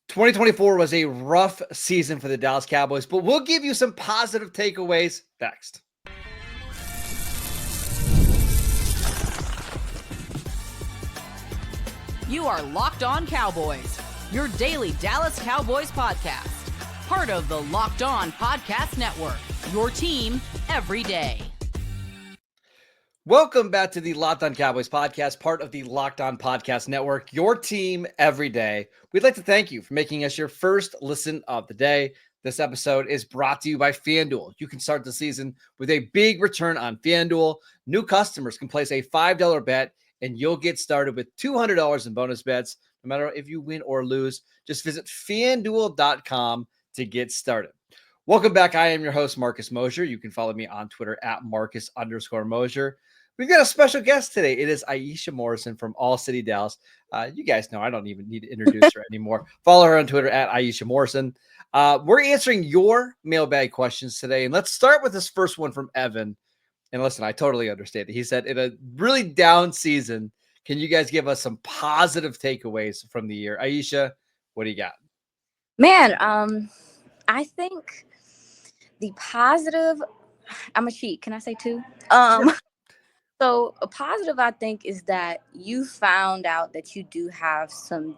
2024 was a rough season for the Dallas Cowboys, but we'll give you some positive takeaways next. You are Locked On Cowboys, your daily Dallas Cowboys podcast. Part of the Locked On Podcast Network, your team every day. Welcome back to the Locked On Cowboys podcast, part of the Locked On Podcast Network, your team every day. We'd like to thank you for making us your first listen of the day. This episode is brought to you by FanDuel. You can start the season with a big return on FanDuel. New customers can place a $5 bet, and you'll get started with $200 in bonus bets, no matter if you win or lose. Just visit FanDuel.com to get started. Welcome back. I am your host, Marcus Mosher. You can follow me on Twitter at Marcus_Mosher. We've got a special guest today. It is Aisha Morrison from All City Dallas. You guys know I don't even need to introduce her anymore. Follow her on Twitter at Aisha Morrison. We're answering your mailbag questions today. And let's start with this first one from Evan. And listen, I totally understand it. He said, in a really down season, can you guys give us some positive takeaways from the year? Aisha, what do you got? Man, I think the positive, I'm a cheat. Can I say two? So a positive, I think, is that you found out that you do have some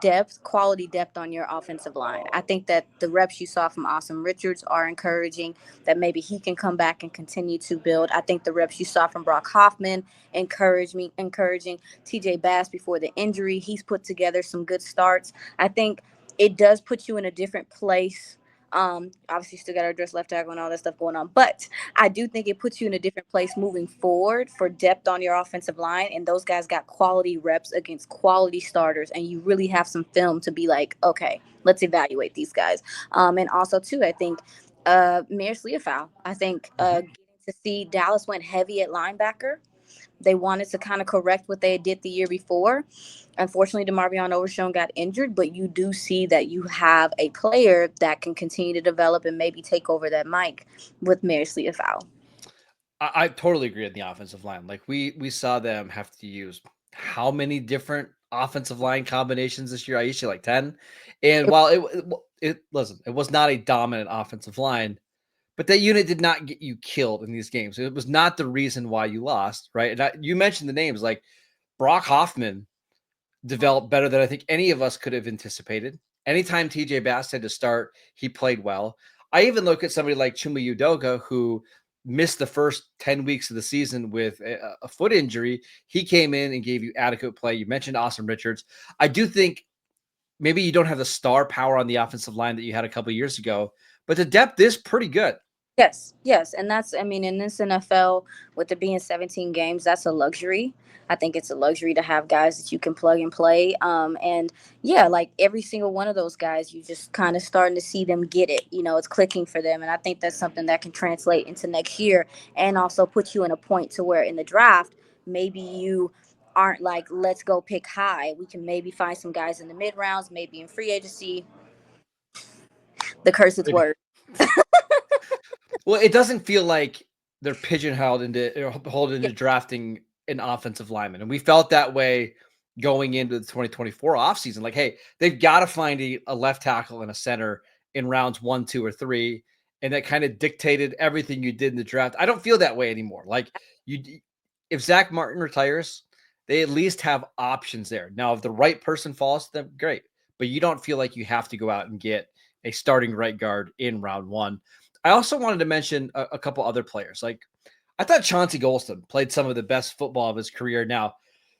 depth, quality depth on your offensive line. I think that the reps you saw from Austin Richards are encouraging, that maybe he can come back and continue to build. I think the reps you saw from Brock Hoffman encouraging. TJ Bass before the injury, he's put together some good starts. I think it does put you in a different place. Obviously still got to address left tackle and all that stuff going on, but I do think it puts you in a different place moving forward for depth on your offensive line. And those guys got quality reps against quality starters, and you really have some film to be like, okay, let's evaluate these guys. And also too, I think Maris Leofau, I think getting to see Dallas went heavy at linebacker. They wanted to kind of correct what they did the year before. Unfortunately, DeMarvion Overshown got injured, but you do see that you have a player that can continue to develop and maybe take over that mic with Maris Leofau. I totally agree on the offensive line. Like we saw them have to use how many different offensive line combinations this year? Aisha, like 10. And while it listen, it was not a dominant offensive line, but that unit did not get you killed in these games. It was not the reason why you lost, right? And you mentioned the names like Brock Hoffman developed better than I think any of us could have anticipated. Anytime TJ Bass had to start, he played well. I even look at somebody like Chuma Udoka, who missed the first 10 weeks of the season with a foot injury. He came in and gave you adequate play. You mentioned Austin Richards. I do think maybe you don't have the star power on the offensive line that you had a couple of years ago, but the depth is pretty good. Yes. And that's, I mean, in this NFL, with it being 17 games, that's a luxury. I think it's a luxury to have guys that you can plug and play. And yeah, like every single one of those guys, you just kind of starting to see them get it. You know, it's clicking for them. And I think that's something that can translate into next year and also put you in a point to where in the draft, maybe you aren't like, let's go pick high. We can maybe find some guys in the mid rounds, maybe in free agency. The curse is word. Well, it doesn't feel like they're pigeonholed into drafting an offensive lineman. And we felt that way going into the 2024 offseason. Like, hey, they've got to find a left tackle and a center in rounds 1, 2, or 3. And that kind of dictated everything you did in the draft. I don't feel that way anymore. Like if Zach Martin retires, they at least have options there. Now, if the right person falls to them, great. But you don't feel like you have to go out and get a starting right guard in round 1. I also wanted to mention a couple other players. Like I thought Chauncey Golston played some of the best football of his career. Now,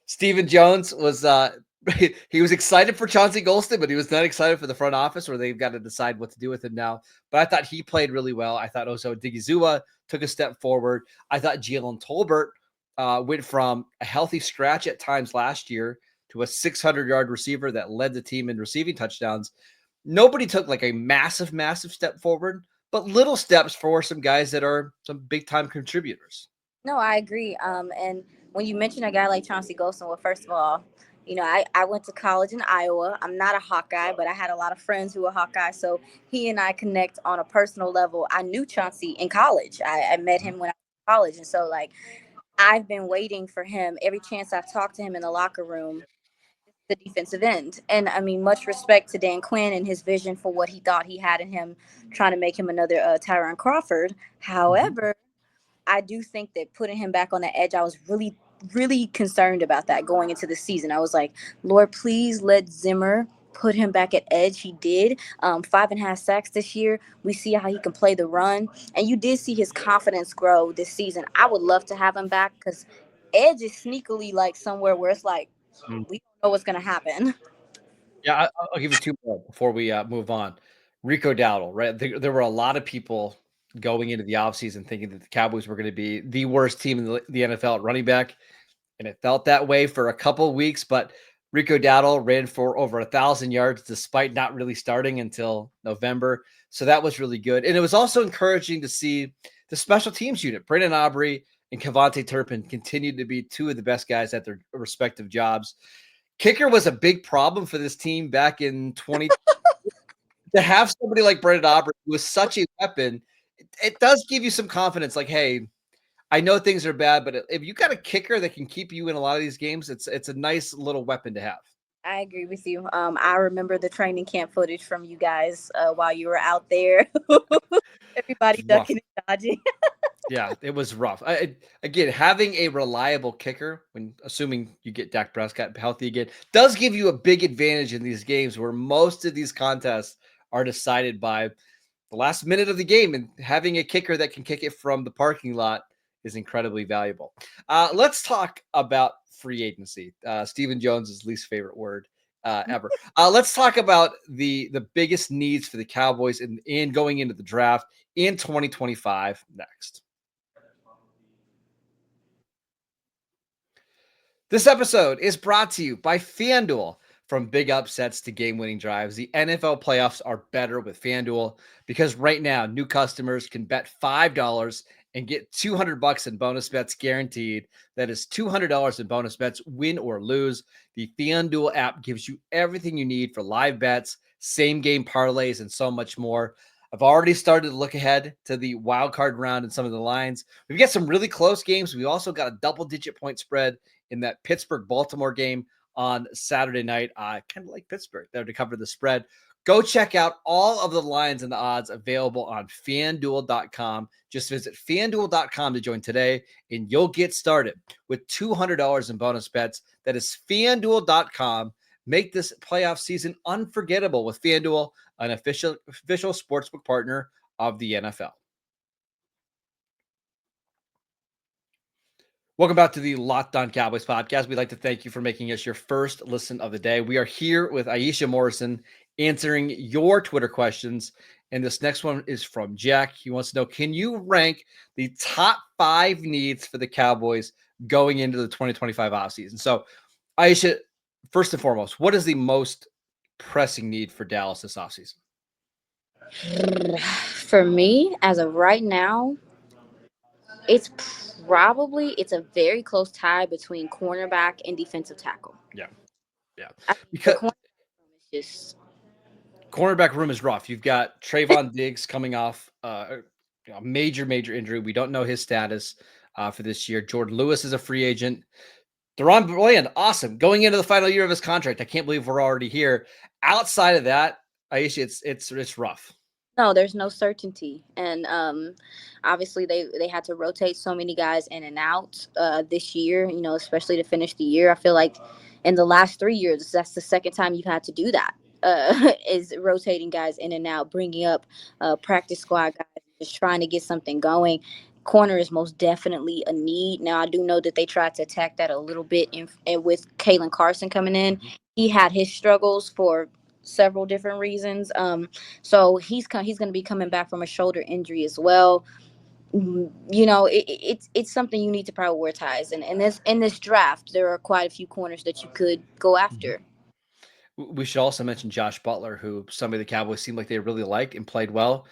Stephen Jones was he was excited for Chauncey Golston, but he was not excited for the front office where they've got to decide what to do with him now. But I thought he played really well. I thought Oso Odigizua took a step forward. I thought Jalen Tolbert went from a healthy scratch at times last year to a 600-yard receiver that led the team in receiving touchdowns. Nobody took like a massive step forward, but little steps for some guys that are some big-time contributors. No, I agree. And when you mention a guy like Chauncey Golston, well, first of all, you know, I went to college in Iowa. I'm not a Hawkeye, but I had a lot of friends who were Hawkeye. So he and I connect on a personal level. I knew Chauncey in college. I met him when I was in college. And so, like, I've been waiting for him. Every chance I've talked to him in the locker room, the defensive end. And I mean, much respect to Dan Quinn and his vision for what he thought he had in him, trying to make him another Tyron Crawford. Mhm. However, I do think that putting him back on the edge, I was really concerned about that going into the season. I was like, Lord, please let Zimmer put him back at edge. He did. 5.5 sacks this year. We see how he can play the run. And you did see his confidence grow this season. I would love to have him back because edge is sneakily like somewhere where it's like, Mm. we don't know what's going to happen. Yeah, I'll give you two more before we move on. Rico Dowdle, right? There were a lot of people going into the offseason thinking that the Cowboys were going to be the worst team in the NFL at running back, and it felt that way for a couple of weeks. But Rico Dowdle ran for over 1,000 yards despite not really starting until November. So that was really good. And it was also encouraging to see the special teams unit, Brandon Aubrey and Kevontae Turpin, continued to be two of the best guys at their respective jobs. Kicker was a big problem for this team back in 20. To have somebody like Brandon Aubrey who was such a weapon, it does give you some confidence. Like, hey, I know things are bad, but if you got a kicker that can keep you in a lot of these games, it's a nice little weapon to have. I agree with you. I remember the training camp footage from you guys while you were out there. Everybody It's rough. ducking and dodging. Yeah, it was rough. Again, having a reliable kicker, when assuming you get Dak Prescott healthy again, does give you a big advantage in these games where most of these contests are decided by the last minute of the game, and having a kicker that can kick it from the parking lot is incredibly valuable. Let's talk about free agency. Stephen Jones's least favorite word ever. Let's talk about the biggest needs for the Cowboys in going into the draft in 2025 next. This episode is brought to you by FanDuel. From big upsets to game-winning drives, the NFL playoffs are better with FanDuel because right now new customers can bet $5 and get $200 in bonus bets guaranteed. That is $200 in bonus bets, win or lose. The FanDuel app gives you everything you need for live bets, same-game parlays, and so much more. I've already started to look ahead to the wild card round and some of the lines. We've got some really close games. We also got a double-digit point spread in that Pittsburgh-Baltimore game on Saturday night. I kind of like Pittsburgh there to cover the spread. Go check out all of the lines and the odds available on FanDuel.com. Just visit FanDuel.com to join today, and you'll get started with $200 in bonus bets. That is FanDuel.com. Make this playoff season unforgettable with FanDuel, an official sportsbook partner of the NFL. Welcome back to the Locked On Cowboys podcast. We'd like to thank you for making us your first listen of the day. We are here with Aisha Morrison answering your Twitter questions. And this next one is from Jack. He wants to know, can you rank the top 5 needs for the Cowboys going into the 2025 offseason? So, Aisha, first and foremost, what is the most pressing need for Dallas this offseason? For me, as of right now, it's a very close tie between cornerback and defensive tackle. Yeah. The Because corner is just cornerback room is rough. You've got Trayvon Diggs coming off a major injury. We don't know his status for this year. Jordan Lewis is a free agent. Deron Bland, awesome. Going into the final year of his contract. I can't believe we're already here. Outside of that, Aisha, it's rough. no, there's no certainty, and obviously they had to rotate so many guys in and out this year. You know, especially to finish the year. I feel like in the last 3 years, that's the second time you've had to do that. Is rotating guys in and out, bringing up practice squad guys, just trying to get something going. Corner is most definitely a need. Now, I do know that they tried to attack that a little bit with Kalen Carson coming in. He had his struggles for several different reasons. So he's going to be coming back from a shoulder injury as well. You know, it's something you need to prioritize. And in this draft, there are quite a few corners that you could go after. We should also mention Josh Butler, who somebody the Cowboys seemed like they really liked and played well.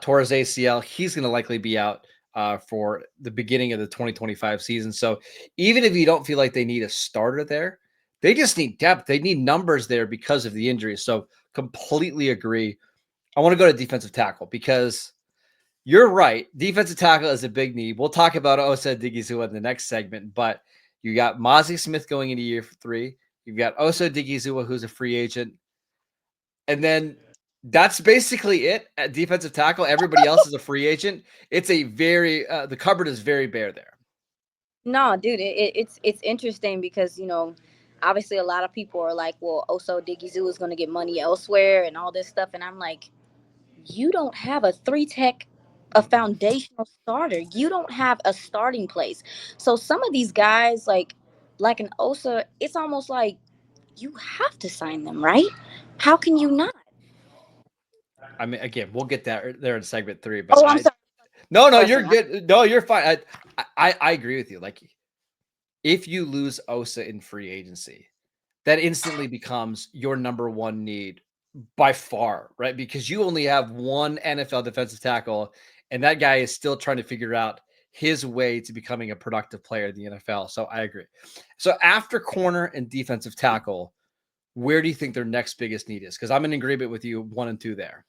Tore his ACL. He's going to likely be out for the beginning of the 2025 season. So even if you don't feel like they need a starter there, they just need depth. They need numbers there because of the injuries. So completely agree. I want to go to defensive tackle because you're right. Defensive tackle is a big need. We'll talk about Osa Digizua in the next segment, but you got Mozzie Smith going into year 3. You've got Osa Odighizuwa, who's a free agent. And then that's basically it at defensive tackle. Everybody else is a free agent. It's a very the cupboard is very bare there. No, dude, it's interesting because obviously a lot of people are like, well, Oso Odighizuwa is going to get money elsewhere and all this stuff, and I'm like, you don't have a three tech, a foundational starter. You don't have a starting place. So some of these guys, like an Osa, it's almost like you have to sign them, right? How can you not? I mean, again, we'll get there in segment 3. But Oh, I'm sorry. no, you're Question. good. No, you're fine. I agree with you. Like, if you lose Osa in free agency, that instantly becomes your number one need by far, right? Because you only have one NFL defensive tackle, and that guy is still trying to figure out his way to becoming a productive player in the NFL. So I agree. So after corner and defensive tackle, where do you think their next biggest need is? Because I'm in agreement with you 1 and 2 there.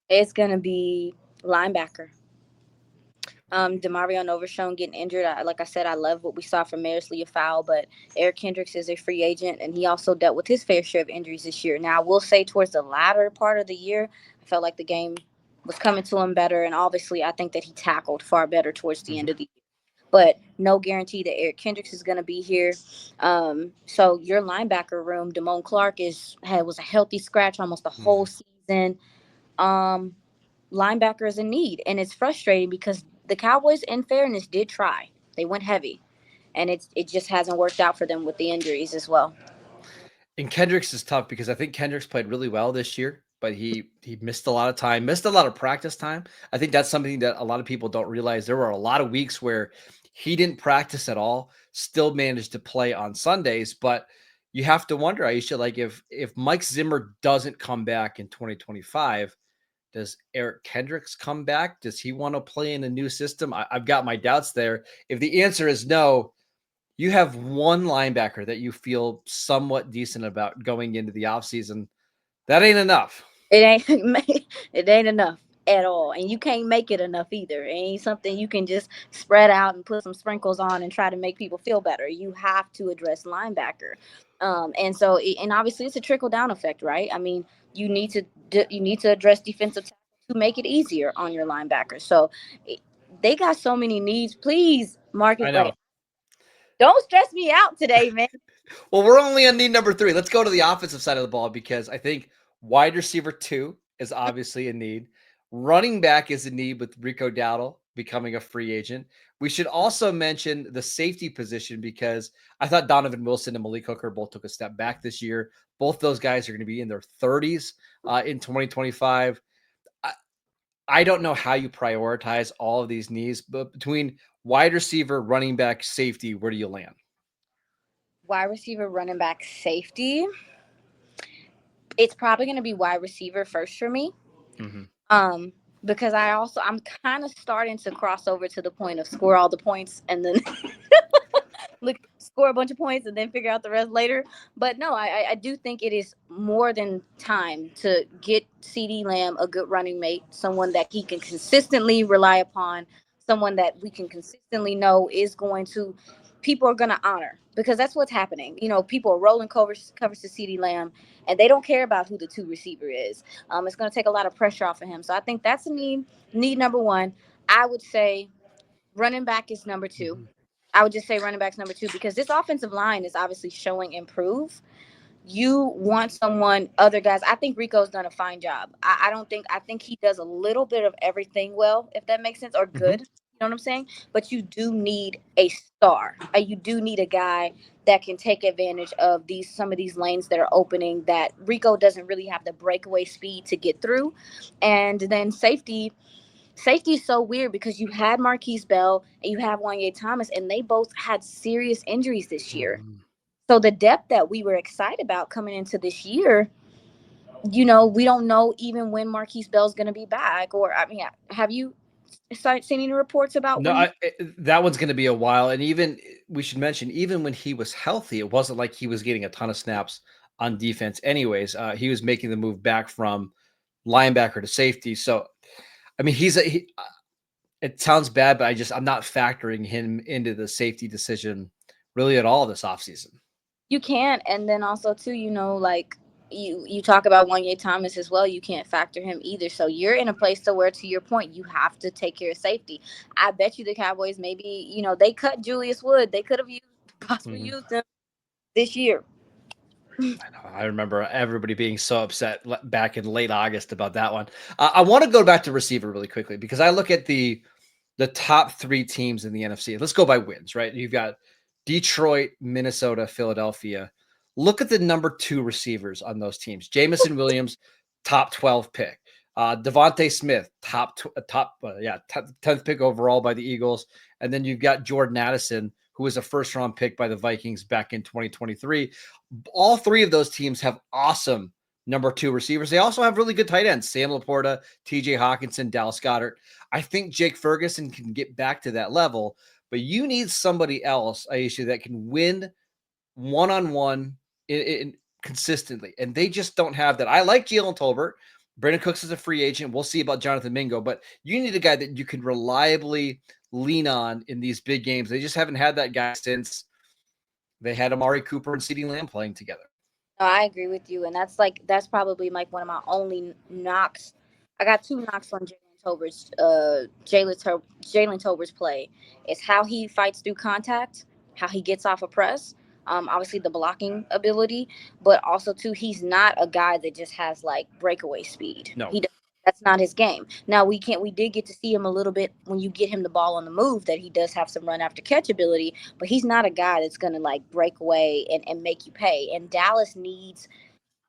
It's gonna be linebacker. Demario Overshown getting injured. Like I said, I love what we saw from Maris Leafau, but Eric Kendricks is a free agent, and he also dealt with his fair share of injuries this year. Now, I will say towards the latter part of the year, I felt like the game was coming to him better, and obviously I think that he tackled far better towards the end of the year. But no guarantee that Eric Kendricks is going to be here. So your linebacker room, Damone Clark was a healthy scratch almost the whole season. Linebacker is a need, and it's frustrating because the Cowboys, in fairness, did try. They went heavy, and it just hasn't worked out for them with the injuries as well. And Kendricks is tough because I think Kendricks played really well this year, but he missed a lot of time, missed a lot of practice time. I think that's something that a lot of people don't realize. There were a lot of weeks where he didn't practice at all, still managed to play on Sundays. But you have to wonder, Aisha, like if Mike Zimmer doesn't come back in 2025, does Eric Kendricks come back? Does he want to play in a new system? I've got my doubts there. If the answer is no, you have one linebacker that you feel somewhat decent about going into the offseason. That ain't enough. It ain't it ain't enough at all, and you can't make it enough either. It ain't something you can just spread out and put some sprinkles on and try to make people feel better. You have to address linebacker, and obviously it's a trickle down effect, right? I mean, you need to address defensive tackle to make it easier on your linebackers. So they got so many needs. Please, Marcus, I know. don't stress me out today, man. Well, we're only on need number 3. Let's go to the offensive side of the ball because I think wide receiver 2 is obviously a need. Running back is a need with Rico Dowdle becoming a free agent. We should also mention the safety position because I thought Donovan Wilson and Malik Hooker both took a step back this year. Both those guys are going to be in their 30s in 2025. I don't know how you prioritize all of these needs, but between wide receiver, running back, safety, where do you land? Wide receiver, running back, safety. It's probably going to be wide receiver first for me. Mm-hmm. Because I'm kind of starting to cross over to the point of score all the points and then score a bunch of points and then figure out the rest later. But no, I do think it is more than time to get CeeDee Lamb a good running mate, someone that he can consistently rely upon, someone that we can consistently know is going to people are going to honor, because that's what's happening. People are rolling covers to CeeDee Lamb, and they don't care about who the 2 receiver is. It's going to take a lot of pressure off of him. So I think that's a need number 1. I would say running back is number 2. Mm-hmm. I would just say running back's number 2 because this offensive line is obviously showing improve. You want someone, other guys. I think Rico's done a fine job. I think he does a little bit of everything well, if that makes sense, or good. Mm-hmm. You know what I'm saying? But you do need a star. You do need a guy that can take advantage of some of these lanes that are opening that Rico doesn't really have the breakaway speed to get through. And then safety is so weird because you had Marquise Bell and you have Wanye Thomas, and they both had serious injuries this year. Mm-hmm. So the depth that we were excited about coming into this year, we don't know even when Marquise Bell's going to be back. Or, I mean, have you seen any reports about No, that one's going to be a while. And even we should mention, even when he was healthy, it wasn't like he was getting a ton of snaps on defense. Anyways, he was making the move back from linebacker to safety. So, I mean, it sounds bad, but I'm not factoring him into the safety decision really at all this offseason. You can't. And then also too, like you talk about Wanye Thomas as well. You can't factor him either. So you're in a place to where, to your point, you have to take care of safety. I bet you the Cowboys maybe, they cut Julius Wood. They could have possibly Mhm. used him this year. I know. I remember everybody being so upset back in late August about that one. I want to go back to receiver really quickly because I look at the top three teams in the NFC. Let's go by wins, right? You've got Detroit, Minnesota, Philadelphia. Look at the number two receivers on those teams. Jamison Williams, top 12 pick. Devontae Smith, top 10th pick overall by the Eagles. And then you've got Jordan Addison, who was a first round pick by the Vikings back in 2023. All three of those teams have awesome number two receivers. They also have really good tight ends, Sam Laporta, TJ Hawkinson, Dallas Goedert. I think Jake Ferguson can get back to that level, but you need somebody else, Aisha, that can win one-on-one consistently. And they just don't have that. I like Jalen Tolbert. Brandon Cooks is a free agent. We'll see about Jonathan Mingo, but you need a guy that you can reliably lean on in these big games. They just haven't had that guy since they had Amari Cooper and CeeDee Lamb playing together. No, I agree with you, and that's probably like one of my only knocks. I got two knocks on Jalen Tober's play. Is how he fights through contact, how he gets off a press. Obviously the blocking ability, but also too, he's not a guy that just has like breakaway speed. No. He does, that's not his game. Now we did get to see him a little bit when you get him the ball on the move, that he does have some run after catch ability, but he's not a guy that's going to like break away and make you pay. And Dallas needs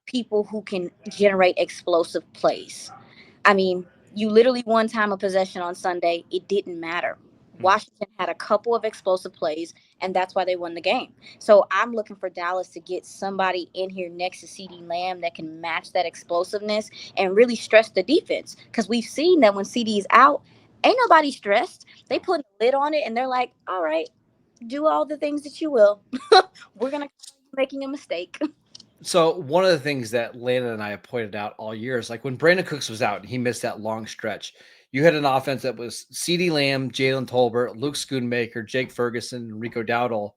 people who can generate explosive plays. I mean, you literally won time of possession on Sunday. It didn't matter. Washington had a couple of explosive plays, and that's why they won the game. So I'm looking for Dallas to get somebody in here next to CeeDee Lamb that can match that explosiveness and really stress the defense. Because we've seen that when CD is out, ain't nobody stressed. They put a lid on it, and they're like, all right, do all the things that you will. We're going to making a mistake. So one of the things that Landon and I have pointed out all year is like when Brandon Cooks was out and he missed that long stretch, you had an offense that was CeeDee Lamb, Jalen Tolbert, Luke Schoonmaker, Jake Ferguson, Rico Dowdle.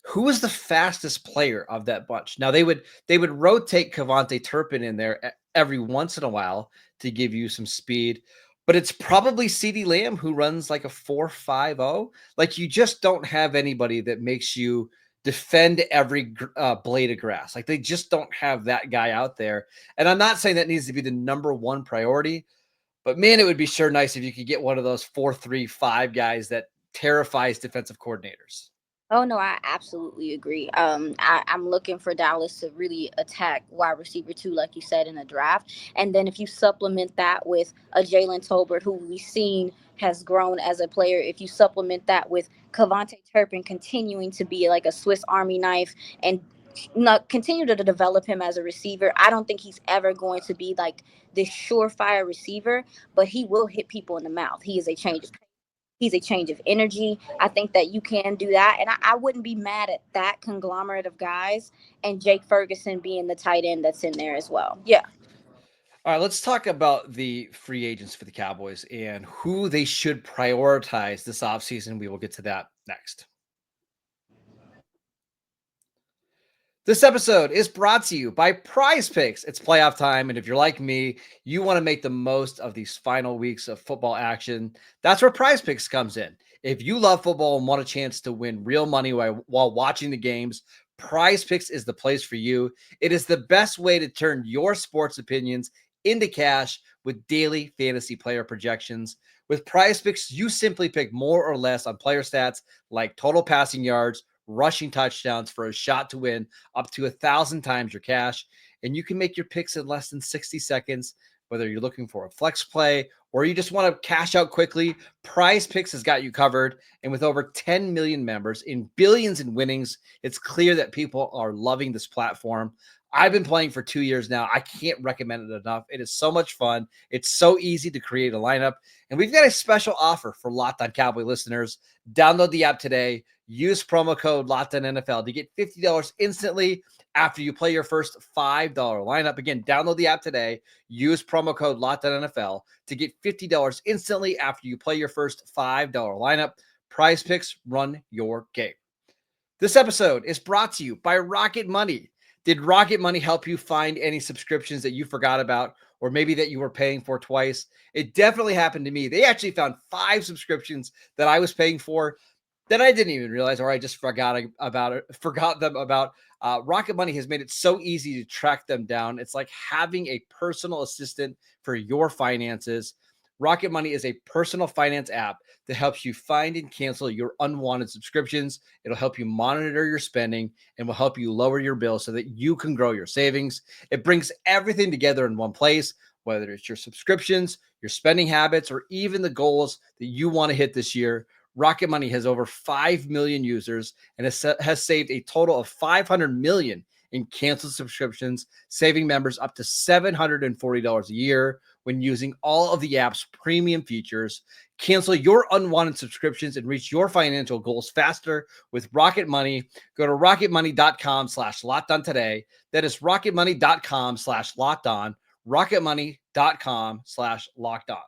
Who was the fastest player of that bunch? Now they would rotate Cavante Turpin in there every once in a while to give you some speed, but it's probably CeeDee Lamb who runs like a 4.50. Like you just don't have anybody that makes you defend every blade of grass. Like they just don't have that guy out there. And I'm not saying that needs to be the number one priority, but man, it would be sure nice if you could get one of those 4.35 guys that terrifies defensive coordinators. Oh no, I absolutely agree. I'm looking for Dallas to really attack wide receiver too, like you said in the draft. And then if you supplement that with a Jalen Tolbert, who we've seen has grown as a player, if you supplement that with Cavante Turpin continuing to be like a Swiss Army knife and not continue to develop him as a receiver, I don't think he's ever going to be like this surefire receiver, but he will hit people in the mouth. He is a change of He's a change of energy. I think that you can do that. And I wouldn't be mad at that conglomerate of guys and Jake Ferguson being the tight end that's in there as well. Yeah. All right, let's talk about the free agents for the Cowboys and who they should prioritize this offseason. We will get to that next. This episode is brought to you by PrizePicks. It's playoff time, and if you're like me, you want to make the most of these final weeks of football action. That's where PrizePicks comes in. If you love football and want a chance to win real money while watching the games, PrizePicks is the place for you. It is the best way to turn your sports opinions into cash with daily fantasy player projections. With PrizePicks, you simply pick more or less on player stats like total passing yards, rushing touchdowns for a shot to win up to 1,000 times your cash. And you can make your picks in less than 60 seconds, whether you're looking for a flex play or you just want to cash out quickly. PrizePicks has got you covered. And with over 10 million members in billions in winnings, it's clear that people are loving this platform. I've been playing for 2 years now. I can't recommend it enough. It is so much fun. It's so easy to create a lineup. And we've got a special offer for Locked On Cowboy listeners. Download the app today. Use promo code LOCKEDONNFL to get $50 instantly after you play your first $5 lineup. Again, download the app today. Use promo code LOCKEDONNFL to get $50 instantly after you play your first $5 lineup. PrizePicks, run your game. This episode is brought to you by Rocket Money. Did Rocket Money help you find any subscriptions that you forgot about, or maybe that you were paying for twice? It definitely happened to me. They actually found 5 subscriptions that I was paying for that I didn't even realize, or I just forgot about it, forgot them about. Rocket Money has made it so easy to track them down. It's like having a personal assistant for your finances. Rocket Money is a personal finance app that helps you find and cancel your unwanted subscriptions. It'll help you monitor your spending and will help you lower your bill so that you can grow your savings. It brings everything together in one place, whether it's your subscriptions, your spending habits, or even the goals that you want to hit this year. Rocket Money has over 5 million users and has saved a total of 500 million in canceled subscriptions, saving members up to $740 a year when using all of the app's premium features. Cancel your unwanted subscriptions and reach your financial goals faster with Rocket Money. Go to rocketmoney.com/lockedon today. That is rocketmoney.com/lockedon. rocketmoney.com/lockedon.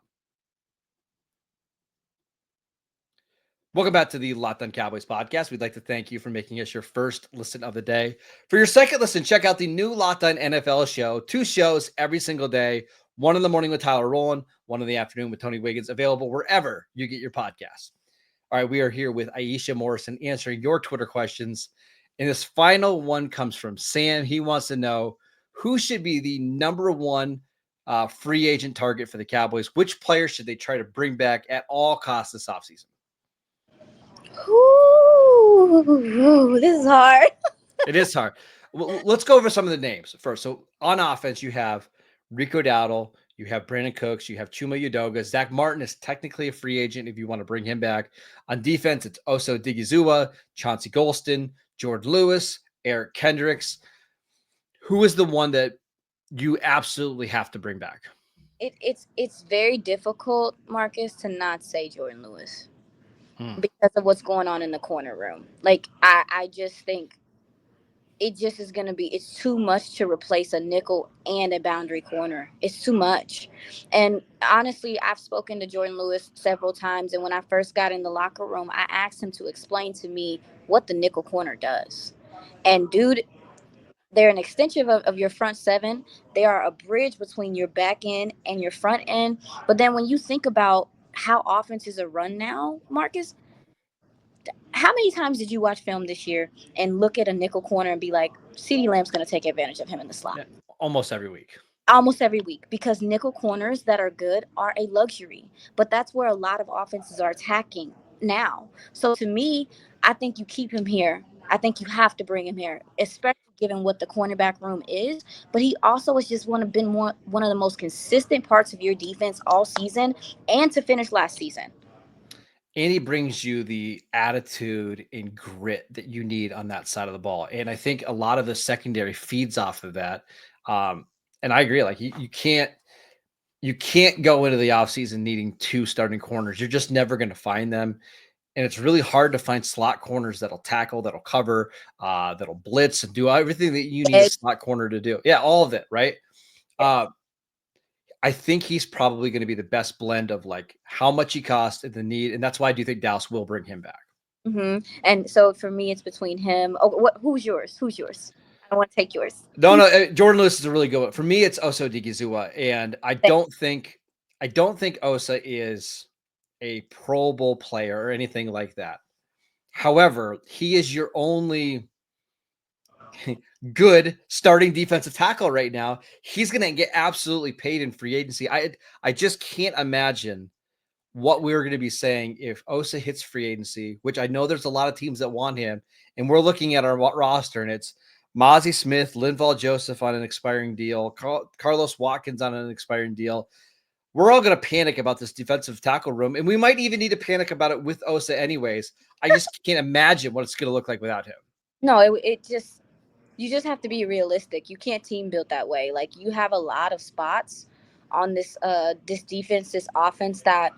Welcome back to the Locked On Cowboys podcast. We'd like to thank you for making us your first listen of the day. For your second listen, check out the new Locked On NFL show. 2 shows every single day. One in the morning with Tyler Rowland, one in the afternoon with Tony Wiggins, available wherever you get your podcasts. All right, we are here with Aisha Morrison answering your Twitter questions. And this final one comes from Sam. He wants to know who should be the number one free agent target for the Cowboys. Which player should they try to bring back at all costs this offseason? Ooh, this is hard. It is hard. Well, let's go over some of the names first. So on offense, you have Rico Dowdle, you have Brandon Cooks, you have Chuma Udoga. Zach Martin is technically a free agent if you want to bring him back. On defense, it's Oso Digizua, Chauncey Golston, Jordan Lewis, Eric Kendricks. Who is the one that you absolutely have to bring back? It's very difficult, Marcus, to not say Jordan Lewis because of what's going on in the corner room. Like I just think it just is going to be, it's too much to replace a nickel and a boundary corner. It's too much. And honestly, I've spoken to Jordan Lewis several times. And when I first got in the locker room, I asked him to explain to me what the nickel corner does. And dude, they're an extension of your front seven. They are a bridge between your back end and your front end. But then when you think about how offenses are run now, Marcus, how many times did you watch film this year and look at a nickel corner and be like, CeeDee Lamb's going to take advantage of him in the slot? Almost every week. Almost every week, because nickel corners that are good are a luxury. But that's where a lot of offenses are attacking now. So to me, I think you keep him here. I think you have to bring him here, especially given what the cornerback room is. But he also has just one of the most consistent parts of your defense all season and to finish last season. And he brings you the attitude and grit that you need on that side of the ball. And I think a lot of the secondary feeds off of that. And I agree, like you can't go into the offseason needing 2 starting corners. You're just never going to find them. And it's really hard to find slot corners that'll tackle, that'll cover, that'll blitz and do everything that you need a slot corner to do. Yeah, all of it, right? I think he's probably going to be the best blend of like how much he costs and the need. And that's why I do think Dallas will bring him back. Mm-hmm. And so for me, it's between him. Oh, who's yours? I don't want to take yours. No, Jordan Lewis is a really good one. For me, it's Oso Digizua. And I don't think Osa is a Pro Bowl player or anything like that. However, he is your only good starting defensive tackle right now. He's going to get absolutely paid in free agency. I just can't imagine what we're going to be saying if Osa hits free agency, which I know there's a lot of teams that want him. And we're looking at our roster and it's Mozzie Smith, Linval Joseph on an expiring deal, Carlos Watkins on an expiring deal. We're all going to panic about this defensive tackle room. And we might even need to panic about it with Osa anyways. I just can't imagine what it's going to look like without him. No, you just have to be realistic. You can't team build that way. Like you have a lot of spots on this defense, this offense that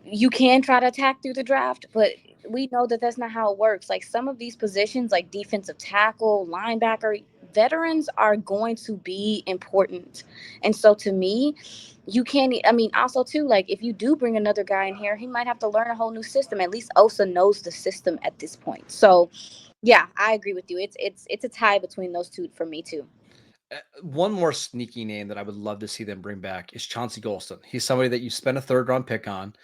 you can try to attack through the draft, but we know that that's not how it works. Like some of these positions, like defensive tackle, linebacker, veterans are going to be important. And so to me, you can't, I mean, also too, like if you do bring another guy in here, he might have to learn a whole new system. At least Osa knows the system at this point. So Yeah, I agree with you. It's a tie between those two for me too. One more sneaky name that I would love to see them bring back is Chauncey Golston. He's somebody that you spent a third round pick on.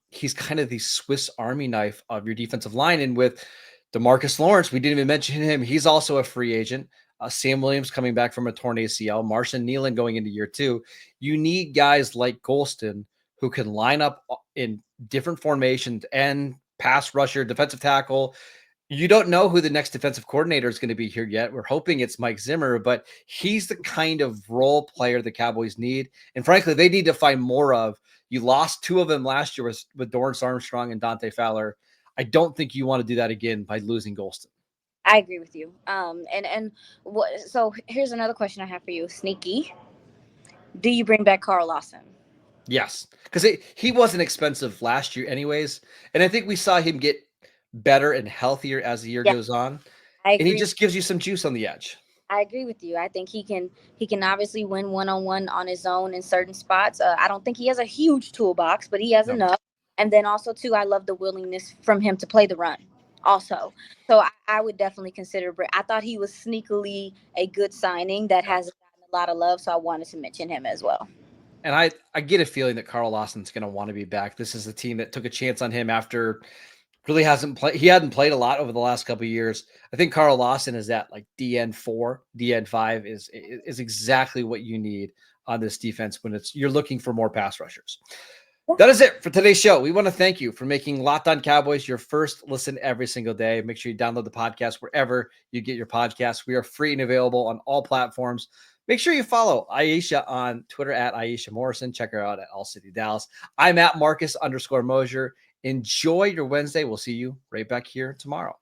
He's kind of the Swiss Army knife of your defensive line. And with DeMarcus Lawrence, we didn't even mention him. He's also a free agent. Sam Williams coming back from a torn ACL, Marshawn Nealon going into year 2. You need guys like Golston who can line up in different formations and pass rusher, defensive tackle. You don't know who the next defensive coordinator is going to be here yet. We're hoping it's Mike Zimmer, but he's the kind of role player the Cowboys need. And frankly, they need to find more of. You lost 2 of them last year with Dorrance Armstrong and Dante Fowler. I don't think you want to do that again by losing Golston. I agree with you. And what? So here's another question I have for you, Sneaky. Do you bring back Carl Lawson? Yes, because he wasn't expensive last year anyways. And I think we saw him get better and healthier as the year Yeah, goes on. I And he agree. just gives you some juice on the edge. I agree with you. I think he can obviously win one-on-one on his own in certain spots. I don't think he has a huge toolbox, but he has No. enough. And then also too, I love the willingness from him to play the run. Also, so I would definitely consider. I thought he was sneakily a good signing that hasn't gotten a lot of love, so I wanted to mention him as well. And I get a feeling that Carl Lawson's going to want to be back. This is a team that took a chance on him after really hasn't played. He hadn't played a lot over the last couple of years. I think Carl Lawson is at like DN4, DN5 is exactly what you need on this defense when you're looking for more pass rushers. That is it for today's show. We want to thank you for making Locked On Cowboys your first listen every single day. Make sure you download the podcast wherever you get your podcasts. We are free and available on all platforms. Make sure you follow Aisha on Twitter at Aisha Morrison. Check her out at All City Dallas. I'm at Marcus_Mosier. Enjoy your Wednesday. We'll see you right back here tomorrow.